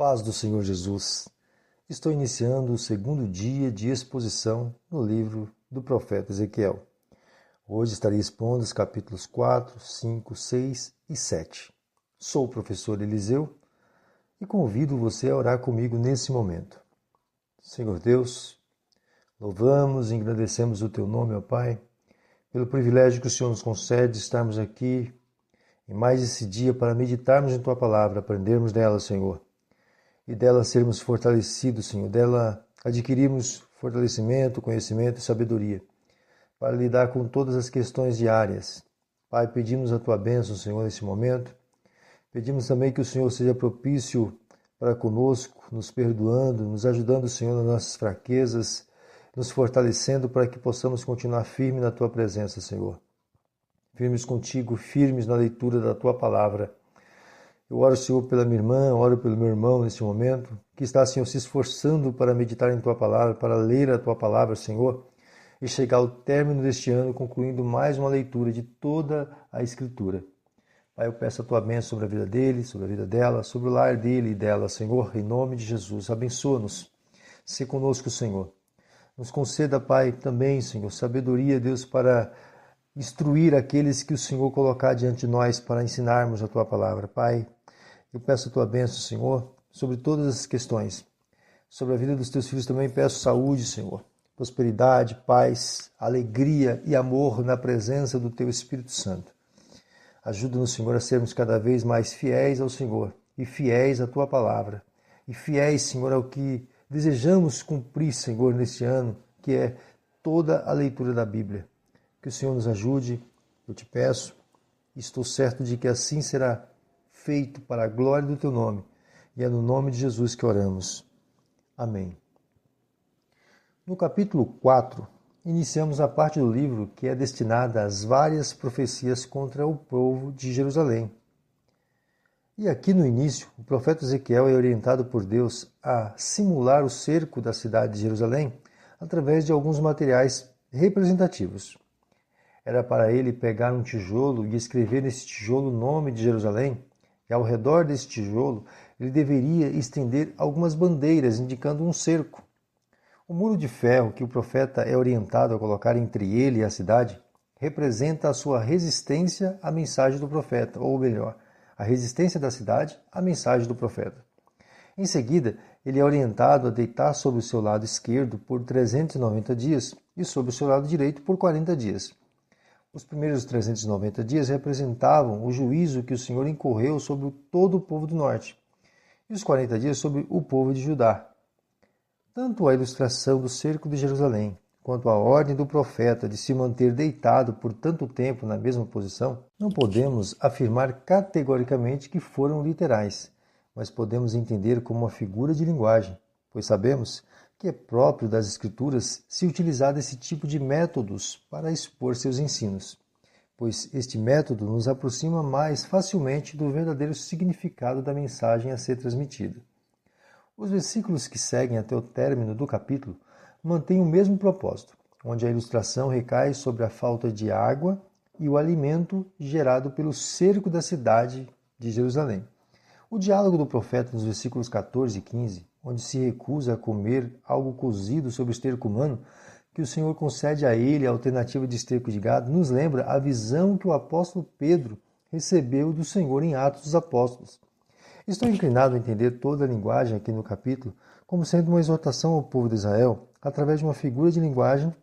Paz do Senhor Jesus. Estou iniciando o segundo dia de exposição no livro do profeta Ezequiel. Hoje estarei expondo os capítulos 4, 5, 6 e 7. Sou o professor Eliseu e convido você a orar comigo nesse momento. Senhor Deus, louvamos e engrandecemos o Teu nome, ó Pai, pelo privilégio que o Senhor nos concede de estarmos aqui em mais esse dia para meditarmos em Tua palavra, aprendermos dela, Senhor, e dela sermos fortalecidos, Senhor, dela adquirirmos fortalecimento, conhecimento e sabedoria para lidar com todas as questões diárias. Pai, pedimos a Tua bênção, Senhor, nesse momento. Pedimos também que o Senhor seja propício para conosco, nos perdoando, nos ajudando, Senhor, nas nossas fraquezas, nos fortalecendo para que possamos continuar firmes na Tua presença, Senhor. Firmes contigo, firmes na leitura da Tua palavra. Eu oro, Senhor, pela minha irmã, oro pelo meu irmão neste momento, que está, Senhor, se esforçando para meditar em Tua palavra, para ler a Tua palavra, Senhor, e chegar ao término deste ano, concluindo mais uma leitura de toda a Escritura. Pai, eu peço a Tua bênção sobre a vida dele, sobre a vida dela, sobre o lar dele e dela, Senhor, em nome de Jesus. Abençoa-nos. Se conosco, Senhor. Nos conceda, Pai, também, Senhor, sabedoria, Deus, para instruir aqueles que o Senhor colocar diante de nós para ensinarmos a Tua palavra. Pai, eu peço a Tua bênção, Senhor, sobre todas as questões. Sobre a vida dos Teus filhos também peço saúde, Senhor, prosperidade, paz, alegria e amor na presença do Teu Espírito Santo. Ajuda-nos, Senhor, a sermos cada vez mais fiéis ao Senhor e fiéis à Tua palavra. E fiéis, Senhor, ao que desejamos cumprir, Senhor, neste ano, que é toda a leitura da Bíblia. Que o Senhor nos ajude, eu te peço, e estou certo de que assim será feito para a glória do Teu nome. E é no nome de Jesus que oramos. Amém. No capítulo 4, iniciamos a parte do livro que é destinada às várias profecias contra o povo de Jerusalém. E aqui no início, o profeta Ezequiel é orientado por Deus a simular o cerco da cidade de Jerusalém através de alguns materiais representativos. Era para ele pegar um tijolo e escrever nesse tijolo o nome de Jerusalém, e ao redor desse tijolo ele deveria estender algumas bandeiras indicando um cerco. O muro de ferro que o profeta é orientado a colocar entre ele e a cidade representa a sua resistência à mensagem do profeta, ou melhor, a resistência da cidade à mensagem do profeta. Em seguida, ele é orientado a deitar sobre o seu lado esquerdo por 390 dias e sobre o seu lado direito por 40 dias. Os primeiros 390 dias representavam o juízo que o Senhor incorreu sobre todo o povo do norte, e os 40 dias sobre o povo de Judá. Tanto a ilustração do cerco de Jerusalém, quanto a ordem do profeta de se manter deitado por tanto tempo na mesma posição, não podemos afirmar categoricamente que foram literais, mas podemos entender como uma figura de linguagem, pois sabemos que é próprio das Escrituras se utilizar desse tipo de métodos para expor seus ensinos, pois este método nos aproxima mais facilmente do verdadeiro significado da mensagem a ser transmitida. Os versículos que seguem até o término do capítulo mantêm o mesmo propósito, onde a ilustração recai sobre a falta de água e o alimento gerado pelo cerco da cidade de Jerusalém. O diálogo do profeta nos versículos 14 e 15, onde se recusa a comer algo cozido sob o esterco humano, que o Senhor concede a ele a alternativa de esterco de gado, nos lembra a visão que o apóstolo Pedro recebeu do Senhor em Atos dos Apóstolos. Estou inclinado a entender toda a linguagem aqui no capítulo como sendo uma exortação ao povo de Israel através de uma figura de linguagem,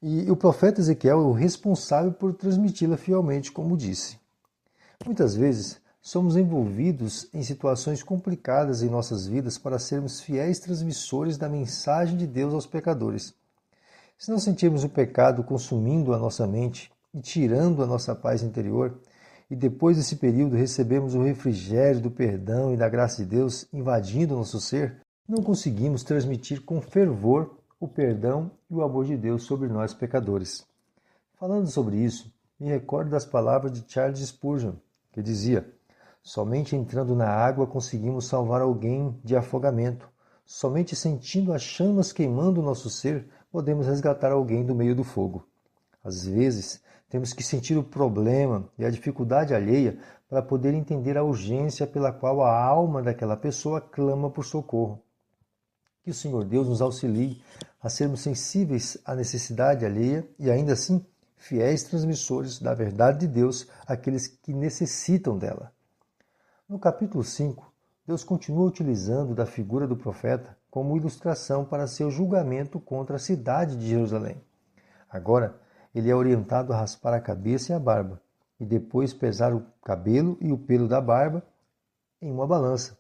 e o profeta Ezequiel é o responsável por transmiti-la fielmente, como disse. Muitas vezes somos envolvidos em situações complicadas em nossas vidas para sermos fiéis transmissores da mensagem de Deus aos pecadores. Se não sentirmos o pecado consumindo a nossa mente e tirando a nossa paz interior, e depois desse período recebemos o refrigério do perdão e da graça de Deus invadindo o nosso ser, não conseguimos transmitir com fervor o perdão e o amor de Deus sobre nós pecadores. Falando sobre isso, me recordo das palavras de Charles Spurgeon, que dizia: somente entrando na água conseguimos salvar alguém de afogamento. Somente sentindo as chamas queimando o nosso ser, podemos resgatar alguém do meio do fogo. Às vezes, temos que sentir o problema e a dificuldade alheia para poder entender a urgência pela qual a alma daquela pessoa clama por socorro. Que o Senhor Deus nos auxilie a sermos sensíveis à necessidade alheia e, ainda assim, fiéis transmissores da verdade de Deus àqueles que necessitam dela. No capítulo 5, Deus continua utilizando da figura do profeta como ilustração para seu julgamento contra a cidade de Jerusalém. Agora, ele é orientado a raspar a cabeça e a barba, e depois pesar o cabelo e o pelo da barba em uma balança,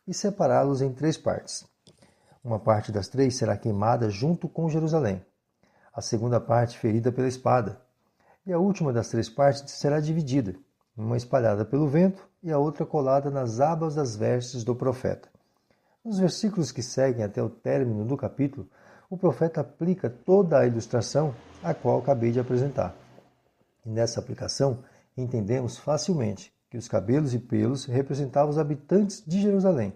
e separá-los em 3 partes. Uma parte das 3 será queimada junto com Jerusalém, a segunda parte ferida pela espada, e a última das 3 partes será dividida, uma espalhada pelo vento e a outra colada nas abas das vestes do profeta. Nos versículos que seguem até o término do capítulo, o profeta aplica toda a ilustração a qual acabei de apresentar. E nessa aplicação, entendemos facilmente que os cabelos e pelos representavam os habitantes de Jerusalém,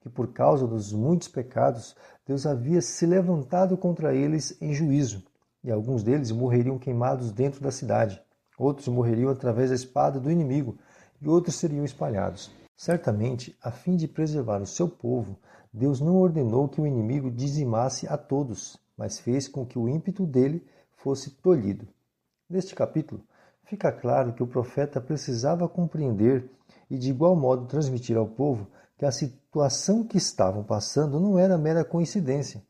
que por causa dos muitos pecados, Deus havia se levantado contra eles em juízo, e alguns deles morreriam queimados dentro da cidade, outros morreriam através da espada do inimigo, e outros seriam espalhados. Certamente, a fim de preservar o seu povo, Deus não ordenou que o inimigo dizimasse a todos, mas fez com que o ímpeto dele fosse tolhido. Neste capítulo, fica claro que o profeta precisava compreender e de igual modo transmitir ao povo que a situação que estavam passando não era mera coincidência,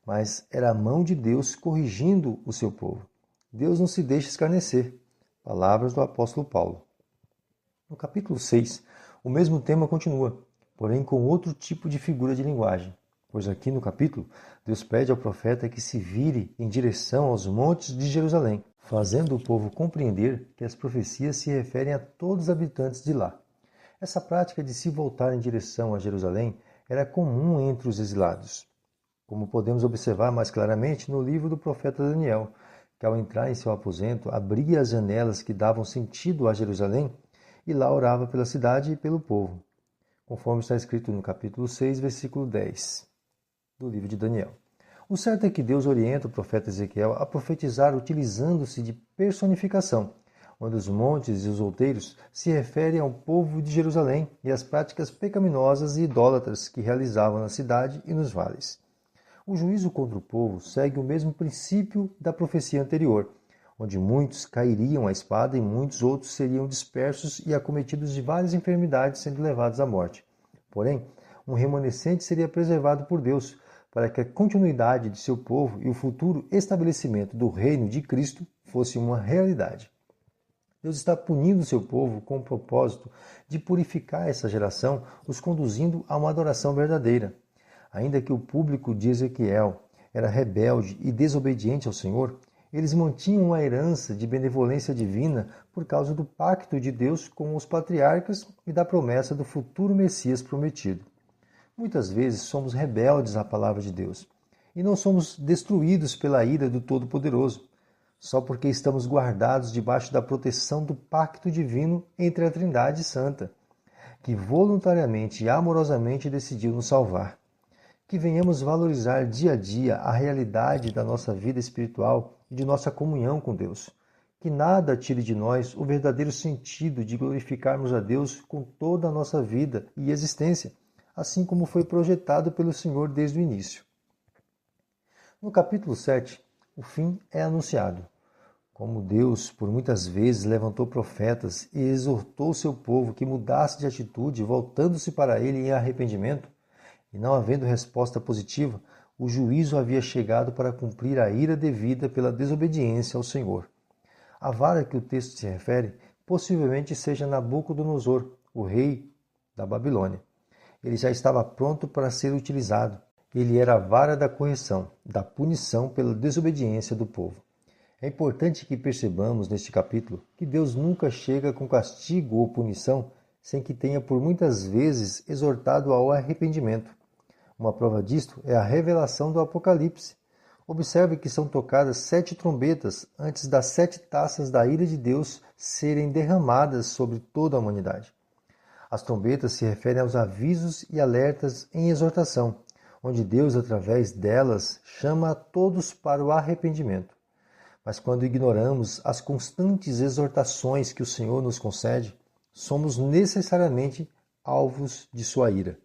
mas era a mão de Deus corrigindo o seu povo. Deus não se deixa escarnecer. Palavras do apóstolo Paulo. No capítulo 6, o mesmo tema continua, porém com outro tipo de figura de linguagem, pois aqui no capítulo, Deus pede ao profeta que se vire em direção aos montes de Jerusalém, fazendo o povo compreender que as profecias se referem a todos os habitantes de lá. Essa prática de se voltar em direção a Jerusalém era comum entre os exilados, como podemos observar mais claramente no livro do profeta Daniel, que ao entrar em seu aposento, abria as janelas que davam sentido a Jerusalém e lá orava pela cidade e pelo povo, conforme está escrito no capítulo 6, versículo 10 do livro de Daniel. O certo é que Deus orienta o profeta Ezequiel a profetizar utilizando-se de personificação, onde os montes e os outeiros se referem ao povo de Jerusalém e às práticas pecaminosas e idólatras que realizavam na cidade e nos vales. O juízo contra o povo segue o mesmo princípio da profecia anterior, onde muitos cairiam à espada e muitos outros seriam dispersos e acometidos de várias enfermidades, sendo levados à morte. Porém, um remanescente seria preservado por Deus, para que a continuidade de seu povo e o futuro estabelecimento do reino de Cristo fosse uma realidade. Deus está punindo seu povo com o propósito de purificar essa geração, os conduzindo a uma adoração verdadeira. Ainda que o público de Ezequiel era rebelde e desobediente ao Senhor, eles mantinham uma herança de benevolência divina por causa do pacto de Deus com os patriarcas e da promessa do futuro Messias prometido. Muitas vezes somos rebeldes à palavra de Deus e não somos destruídos pela ira do Todo-Poderoso, só porque estamos guardados debaixo da proteção do pacto divino entre a Trindade Santa, que voluntariamente e amorosamente decidiu nos salvar. Que venhamos valorizar dia a dia a realidade da nossa vida espiritual e de nossa comunhão com Deus. Que nada tire de nós o verdadeiro sentido de glorificarmos a Deus com toda a nossa vida e existência, assim como foi projetado pelo Senhor desde o início. No capítulo 7, o fim é anunciado. Como Deus, por muitas vezes, levantou profetas e exortou seu povo que mudasse de atitude, voltando-se para ele em arrependimento, e não havendo resposta positiva, o juízo havia chegado para cumprir a ira devida pela desobediência ao Senhor. A vara que o texto se refere possivelmente seja Nabucodonosor, o rei da Babilônia. Ele já estava pronto para ser utilizado. Ele era a vara da correção, da punição pela desobediência do povo. É importante que percebamos neste capítulo que Deus nunca chega com castigo ou punição sem que tenha por muitas vezes exortado ao arrependimento. Uma prova disto é a revelação do Apocalipse. Observe que são tocadas 7 trombetas antes das 7 taças da ira de Deus serem derramadas sobre toda a humanidade. As trombetas se referem aos avisos e alertas em exortação, onde Deus, através delas, chama a todos para o arrependimento. Mas quando ignoramos as constantes exortações que o Senhor nos concede, somos necessariamente alvos de sua ira.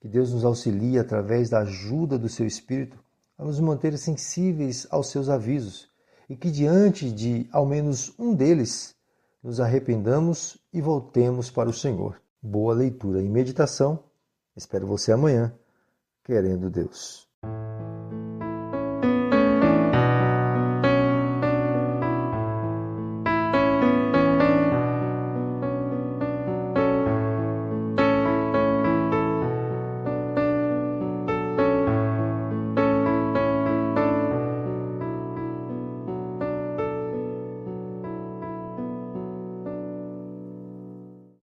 Que Deus nos auxilie através da ajuda do seu Espírito a nos manter sensíveis aos seus avisos e que diante de ao menos um deles nos arrependamos e voltemos para o Senhor. Boa leitura e meditação. Espero você amanhã, querendo Deus.